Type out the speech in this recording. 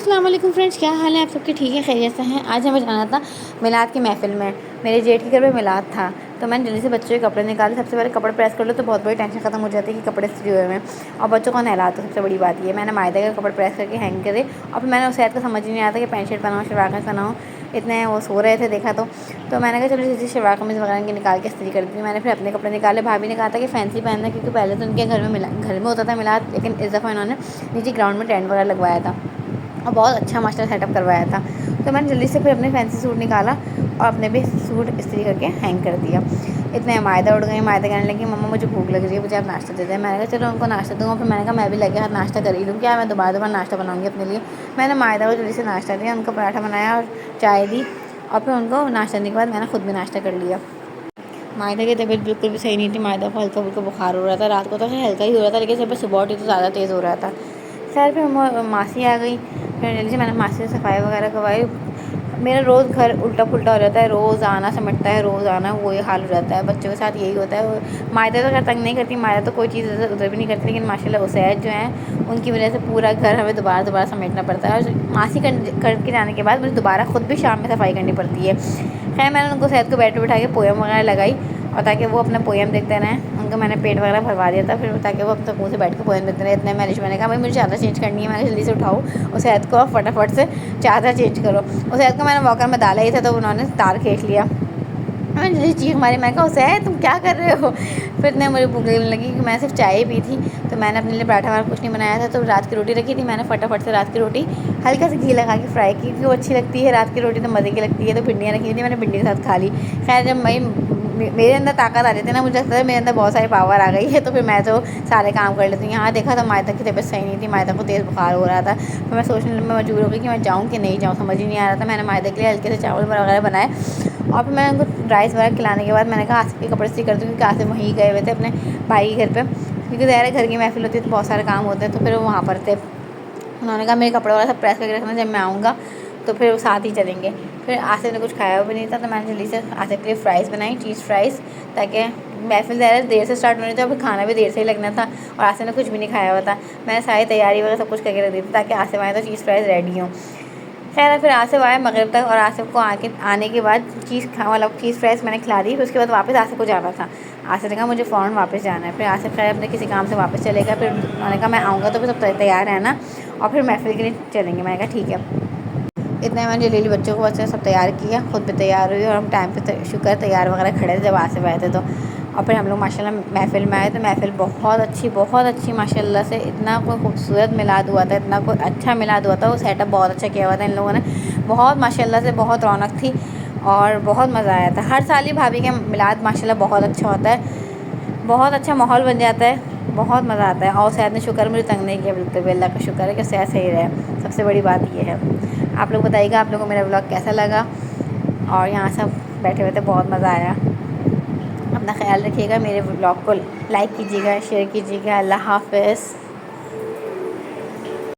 अस्सलाम वालेकुम फ्रेंड्स, क्या हाल है आप सबके? ठीक है, खैरियत से हैं। आज हमें जाना था मिलाद की महफ़िल में। मेरे जेठ के घर में मिलाद था, तो मैंने जल्दी से बच्चों के कपड़े निकाले। सबसे पहले कपड़े प्रेस कर लो तो बहुत बड़ी टेंशन ख़त्म हो जाती है कि कपड़े इस्त्री हुए हैं और बच्चों को नहला, तो सबसे बड़ी बात ये मैंने मायदे के कपड़े प्रेस करके हैंग करे। और फिर मैंने उस शायद को समझ ही नहीं आता कि पैंट शर्ट पहनाऊँ, शलवार कमीज़ पहनाऊँ। इतने वो सो रहे थे देखा तो मैंने कहा चलो जल्दी शलवार कमीज़ वगैरह की निकाल के इस्त्री कर दी। मैंने फिर अपने कपड़े निकाले। भाभी ने कहा था कि फैंसी पहनना, क्योंकि पहले तो उनके घर में होता था मिलाद, लेकिन इस दफ़ा इन्होंने नीचे ग्राउंड में टेंट वगैरह लगवाया था और बहुत अच्छा मास्टर सेटअप करवाया था। तो मैंने जल्दी से फिर अपने फैंसी सूट निकाला और अपने भी सूट इस्त्री करके हैंग कर दिया। इतने मायदा उड़ गई। मायदा कहने लगी मम्मा मुझे भूख लग रही है, मुझे आप नाश्ता दे दें। मैंने कहा चलो उनको नाश्ता दूँगा। फिर मैंने कहा मैं भी लगे हाथ नाश्ता कर ही लूँ, क्या मैं दोबारा दोबारा नाश्ता बनाऊँगी अपने लिए। मैंने मायदा को जल्दी से नाश्ता दिया, उनको पराठा बनाया और चाय दी और फिर उनको नाश्ता देने के बाद मैंने खुद भी नाश्ता कर लिया। मायदा की तबीयत बिल्कुल भी सही नहीं थी। मायदा को हल्का फुल्का बुखार हो रहा था। रात को तो खैर हल्का ही हो रहा था, लेकिन जब सुबह उठी तो ज़्यादा तेज़ हो रहा था। खैर फिर मासी आ गई। फिर जल्दी से मैंने मासी से सफाई वगैरह करवाई। मेरा रोज़ घर उल्टा पुल्टा हो जाता है, रोज़ आना सिमटता है, रोज़ आना, वही हाल हो जाता है। बच्चों के साथ यही होता है। मायदा तो खैर तंग नहीं करती, मायदा तो कोई चीज़ इधर उधर भी नहीं करती, लेकिन माशाल्लाह उसैद जो हैं उनकी वजह से पूरा घर हमें दोबारा दोबारा समेटना पड़ता है। और मासी करके जाने के बाद मुझे दोबारा खुद भी शाम में सफाई करनी पड़ती है। खैर मैंने उनको सैद को बेड पर बिठा के पोएम वगैरह लगाई और ताकि वो अपना पोएम देखते रहें। उनको मैंने पेट वगैरह भरवा दिया था, फिर ताकि वो अपने मुँह से बैठ के पोएम देखते रहे। इतने मैंने कहा भाई मुझे चादर चेंज करनी है। मैंने जल्दी से उठाओ उस सैद को और फटाफट से चादर चेंज करो। उस सैद को मैंने वॉकर में डाला ही था तो उन्होंने तार खींच लिया। मैंने जैसे चीख मारी, मैं कहा उसे तुम क्या कर रहे हो? फिर इतने मुझे भूख लगने लगी कि मैं सिर्फ चाय ही पी थी। तो मैंने अपने लिए पराठा वाला कुछ नहीं बनाया था, तो रात की रोटी रखी थी। मैंने फटाफट से रात की रोटी हल्का सा घी लगा के फ्राई की, क्योंकि वो अच्छी लगती है रात की रोटी, तो मज़े की लगती है। तो भिंडियाँ रखी थी, मैंने भिंडी के साथ खा ली। खैर जब मेरे अंदर ताकत आ जाती है ना, मुझे लगता है मेरे अंदर बहुत सारी पावर आ गई है, तो फिर मैं तो सारे काम कर लेती हूँ। यहाँ देखा तो मायदा की तबीयत सही नहीं थी, मायदा को तेज़ बुखार हो रहा था। तो मैं सोचने में मजबूर हो गई कि मैं जाऊँ कि नहीं जाऊँ, समझ ही नहीं आ रहा था। मैंने मायदा के लिए हल्के से चावल वगैरह बनाए और फिर मैंने उनको राइस वगैरह खिलाने के बाद मैंने कहा आसिफ के कपड़े इस्त्री कर दूँ, क्योंकि आसिफ वहीं गए हुए थे अपने भाई के घर पे, क्योंकि ज़ाहिर है घर की महफिल होती है तो बहुत सारे काम होते हैं। तो फिर वो वहाँ पर थे। उन्होंने कहा मेरे कपड़े वगैरह सब प्रेस करके रखना, जब मैं आऊँगा तो फिर वो साथ ही चलेंगे। फिर आसिफ ने कुछ खाया भी नहीं था, तो मैंने जल्दी से आसिफ के लिए फ़्राइज़ बनाई, चीज़ फ़्राइज़, ताकि महफिल ज़्यादा देर से स्टार्ट होनी थी और फिर खाना भी देर से ही लगना था। और आसिफ ने कुछ भी नहीं खाया हुआ था। मैंने सारी तैयारी वगैरह सब कुछ करके रख दी थी ताकि आसिफ आए तो चीज़ फ़्राइज़ रेडी हों। खैर फिर आसिफ आया मगरिब तक, और आसिफ को आने के बाद मतलब चीज़ फ़्राइज़ मैंने खिला दी। फिर उसके बाद वापस आसिफ को जाना था। आसिफ ने कहा मुझे फ़ौरन वापस जाना है। फिर आसिफ खैर अपने किसी काम से वापस चलेगा। फिर उन्होंने कहा मैं आऊँगा तो फिर सब तैयार रहना और फिर महफिल के लिए चलेंगे। मैंने कहा ठीक है। इतने मैंने जलीली बच्चों को बच्चे सब तैयार किया, खुद भी तैयार हुई और हम टाइम पे शुक्र तैयार वगैरह खड़े थे जब आसिफ आए थे। तो और फिर हम लोग माशाल्लाह महफिल में आए तो महफिल बहुत अच्छी माशाल्लाह से, इतना कोई खूबसूरत मिलाद हुआ था, इतना कोई अच्छा मिलाद हुआ था। वो सेटअप बहुत अच्छा किया हुआ था इन लोगों ने, बहुत माशाल्लाह से बहुत रौनक थी और बहुत मज़ा आया था। हर साल ही भाभी के मिलाद माशाल्लाह बहुत अच्छा होता है, बहुत अच्छा माहौल बन जाता है, बहुत मज़ा आता है। और शायद ने शुक्र मुझे तंग नहीं किया बिल्कुल भी, अल्लाह का शुक्र है कि सेहत सही रहे, सबसे बड़ी बात ये है। आप लोग बताइएगा आप लोगों को मेरा ब्लॉग कैसा लगा। और यहाँ सब बैठे हुए थे, बहुत मज़ा आया। अपना ख्याल रखिएगा, मेरे ब्लॉग को लाइक कीजिएगा, शेयर कीजिएगा। अल्लाह हाफ़िज़।